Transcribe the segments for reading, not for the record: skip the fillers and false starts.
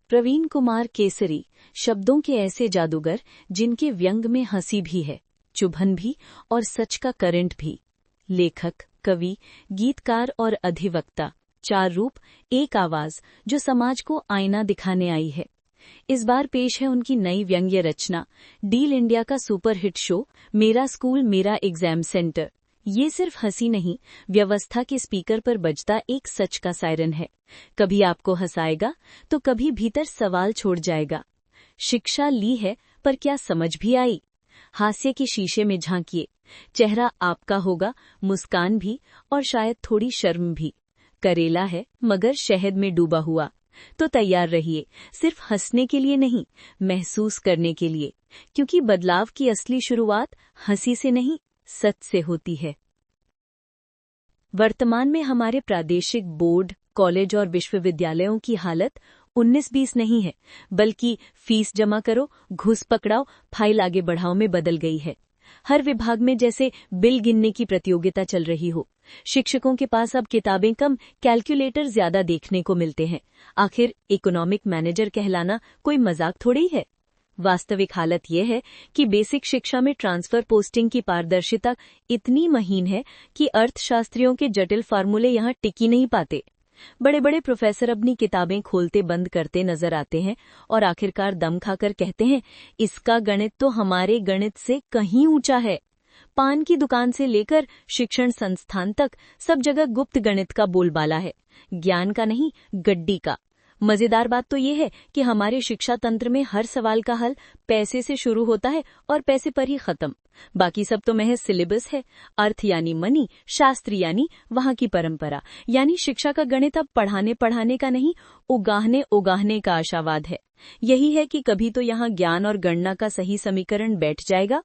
प्रवीण कुमार केसरी शब्दों के ऐसे जादूगर जिनके व्यंग में हंसी भी है, चुभन भी और सच का करंट भी। लेखक, कवि, गीतकार और अधिवक्ता, 4 रूप, एक आवाज जो समाज को आईना दिखाने आई है। इस बार पेश है उनकी नई व्यंग्य रचना डील इंडिया का सुपरहिट शो मेरा स्कूल मेरा एग्जाम सेंटर। ये सिर्फ हंसी नहीं, व्यवस्था के स्पीकर पर बजता एक सच का सायरन है। कभी आपको हंसाएगा तो कभी भीतर सवाल छोड़ जाएगा। शिक्षा ली है पर क्या समझ भी आई? हास्य के शीशे में झांकिए, चेहरा आपका होगा, मुस्कान भी और शायद थोड़ी शर्म भी। करेला है मगर शहद में डूबा हुआ, तो तैयार रहिए, सिर्फ हंसने के लिए नहीं, महसूस करने के लिए, क्योंकि बदलाव की असली शुरुआत हंसी से नहीं, सच से होती है। वर्तमान में हमारे प्रादेशिक बोर्ड, कॉलेज और विश्वविद्यालयों की हालत 19-20 नहीं है, बल्कि फीस जमा करो, घूस पकड़ाओ, फाइल आगे बढ़ाओ में बदल गई है। हर विभाग में जैसे बिल गिनने की प्रतियोगिता चल रही हो। शिक्षकों के पास अब किताबें कम, कैलकुलेटर ज्यादा देखने को मिलते हैं। आखिर इकोनॉमिक मैनेजर कहलाना कोई मजाक थोड़ी है। वास्तविक हालत यह है कि बेसिक शिक्षा में ट्रांसफर पोस्टिंग की पारदर्शिता इतनी महीन है कि अर्थशास्त्रियों के जटिल फार्मूले यहाँ टिकी नहीं पाते। बड़े बड़े प्रोफेसर अपनी किताबें खोलते बंद करते नजर आते हैं और आखिरकार दम खाकर कहते हैं, इसका गणित तो हमारे गणित से कहीं ऊंचा है। पान की दुकान से लेकर शिक्षण संस्थान तक सब जगह गुप्त गणित का बोलबाला है, ज्ञान का नहीं, गड्डी का। मजेदार बात तो ये है कि हमारे शिक्षा तंत्र में हर सवाल का हल पैसे से शुरू होता है और पैसे पर ही खत्म। बाकी सब तो महज सिलेबस है। अर्थ यानी मनी, शास्त्र यानी वहां की परंपरा, यानी शिक्षा का गणित अब पढ़ाने पढ़ाने का नहीं, उगाहने उगाहने का आशावाद है। यही है कि कभी तो यहाँ ज्ञान और गणना का सही समीकरण बैठ जाएगा।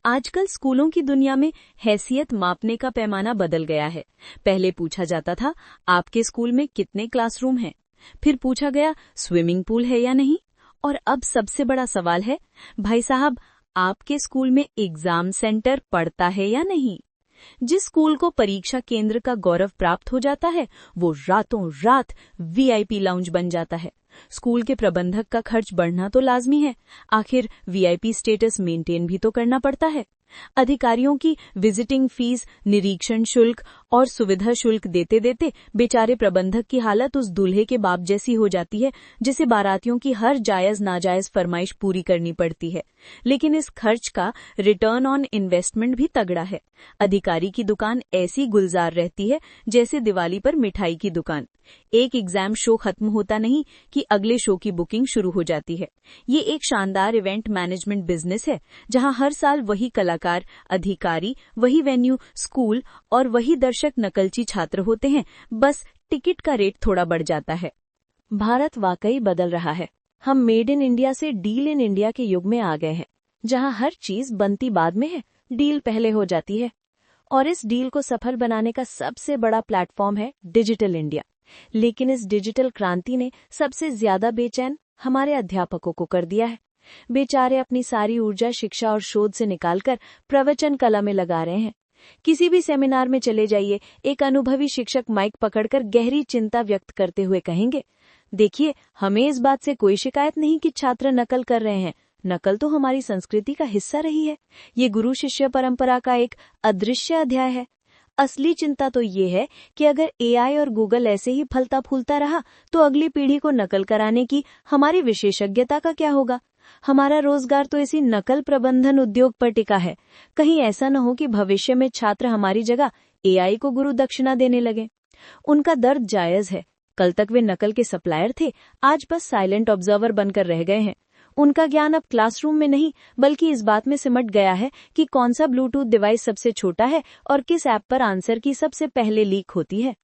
आजकल स्कूलों की दुनिया में हैसियत मापने का पैमाना बदल गया है। पहले पूछा जाता था, आपके स्कूल में कितने क्लासरूम हैं? फिर पूछा गया, स्विमिंग पूल है या नहीं? और अब सबसे बड़ा सवाल है, भाई साहब, आपके स्कूल में एग्जाम सेंटर पड़ता है या नहीं? जिस स्कूल को परीक्षा केंद्र का गौरव प्राप्त हो जाता है, वो रातों रात वीआईपी लाउंज बन जाता है। स्कूल के प्रबंधक का खर्च बढ़ना तो लाजमी है, आखिर वीआईपी स्टेटस मेंटेन भी तो करना पड़ता है। अधिकारियों की विजिटिंग फीस, निरीक्षण शुल्क और सुविधा शुल्क देते देते बेचारे प्रबंधक की हालत उस दूल्हे के बाप जैसी हो जाती है जिसे बारातियों की हर जायज नाजायज फरमाइश पूरी करनी पड़ती है। लेकिन इस खर्च का रिटर्न ऑन इन्वेस्टमेंट भी तगड़ा है। अधिकारी की दुकान ऐसी गुलजार रहती है जैसे दिवाली पर मिठाई की दुकान। एक एग्जाम शो खत्म होता नहीं कि अगले शो की बुकिंग शुरू हो जाती है। ये एक शानदार इवेंट मैनेजमेंट बिजनेस है जहां हर साल वही कलाकार, अधिकारी, वही वेन्यू, स्कूल और वही दर्शक नकलची छात्र होते हैं, बस टिकट का रेट थोड़ा बढ़ जाता है। भारत वाकई बदल रहा है। हम मेड इन इंडिया से डील इन इंडिया के युग में आ गए हैं, जहां हर चीज बनती बाद में है, डील पहले हो जाती है। और इस डील को सफल बनाने का सबसे बड़ा प्लेटफॉर्म है डिजिटल इंडिया। लेकिन इस डिजिटल क्रांति ने सबसे ज्यादा बेचैन हमारे अध्यापकों को कर दिया है। बेचारे अपनी सारी ऊर्जा शिक्षा और शोध से निकालकर प्रवचन कला में लगा रहे हैं। किसी भी सेमिनार में चले जाइए, एक अनुभवी शिक्षक माइक पकड़कर गहरी चिंता व्यक्त करते हुए कहेंगे, देखिए, हमें इस बात से कोई शिकायत नहीं कि छात्र नकल कर रहे हैं। नकल तो हमारी संस्कृति का हिस्सा रही है। ये गुरु शिष्य परंपरा का एक अदृश्य अध्याय है। असली चिंता तो ये है कि अगर एआई और गूगल ऐसे ही फलता फूलता रहा तो अगली पीढ़ी को नकल कराने की हमारी विशेषज्ञता का क्या होगा? हमारा रोजगार तो इसी नकल प्रबंधन उद्योग पर टिका है। कहीं ऐसा न हो कि भविष्य में छात्र हमारी जगह एआई को गुरु दक्षिणा देने लगे। उनका दर्द जायज है। कल तक वे नकल के सप्लायर थे, आज बस साइलेंट ऑब्जर्वर बनकर रह गए हैं। उनका ज्ञान अब क्लासरूम में नहीं, बल्कि इस बात में सिमट गया है कि कौन सा ब्लूटूथ डिवाइस सबसे छोटा है और किस ऐप पर आंसर की सबसे पहले लीक होती है।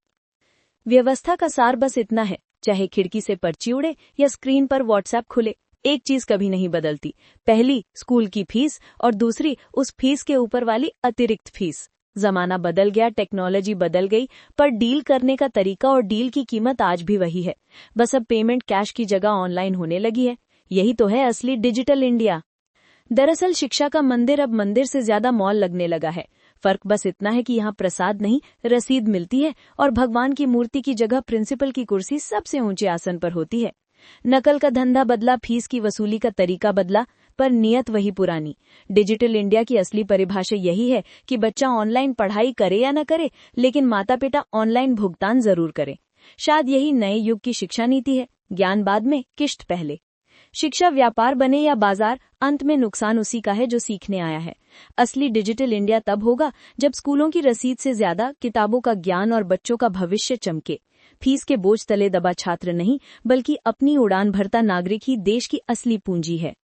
व्यवस्था का सार बस इतना है, चाहे खिड़की से पर्ची उड़े या स्क्रीन पर व्हाट्सएप खुले, एक चीज कभी नहीं बदलती। पहली, स्कूल की फीस, और दूसरी, उस फीस के ऊपर वाली अतिरिक्त फीस। जमाना बदल गया, टेक्नोलॉजी बदल गई, पर डील करने का तरीका और डील की कीमत आज भी वही है। बस अब पेमेंट कैश की जगह ऑनलाइन होने लगी है। यही तो है असली डिजिटल इंडिया। दरअसल शिक्षा का मंदिर अब मंदिर से ज्यादा मॉल लगने लगा है। फर्क बस इतना है कि यहाँ प्रसाद नहीं, रसीद मिलती है और भगवान की मूर्ति की जगह प्रिंसिपल की कुर्सी सबसे ऊंचे आसन पर होती है। नकल का धंधा बदला, फीस की वसूली का तरीका बदला, पर नियत वही पुरानी। डिजिटल इंडिया की असली परिभाषा यही है कि बच्चा ऑनलाइन पढ़ाई करे या न करे, लेकिन माता पिता ऑनलाइन भुगतान जरूर करें। शायद यही नए युग की शिक्षा नीति है, ज्ञान बाद में, किश्त पहले। शिक्षा व्यापार बने या बाजार, अंत में नुकसान उसी का है जो सीखने आया है। असली डिजिटल इंडिया तब होगा जब स्कूलों की रसीद से ज्यादा किताबों का ज्ञान और बच्चों का भविष्य चमके। फीस के बोझ तले दबा छात्र नहीं, बल्कि अपनी उड़ान भरता नागरिक ही देश की असली पूंजी है।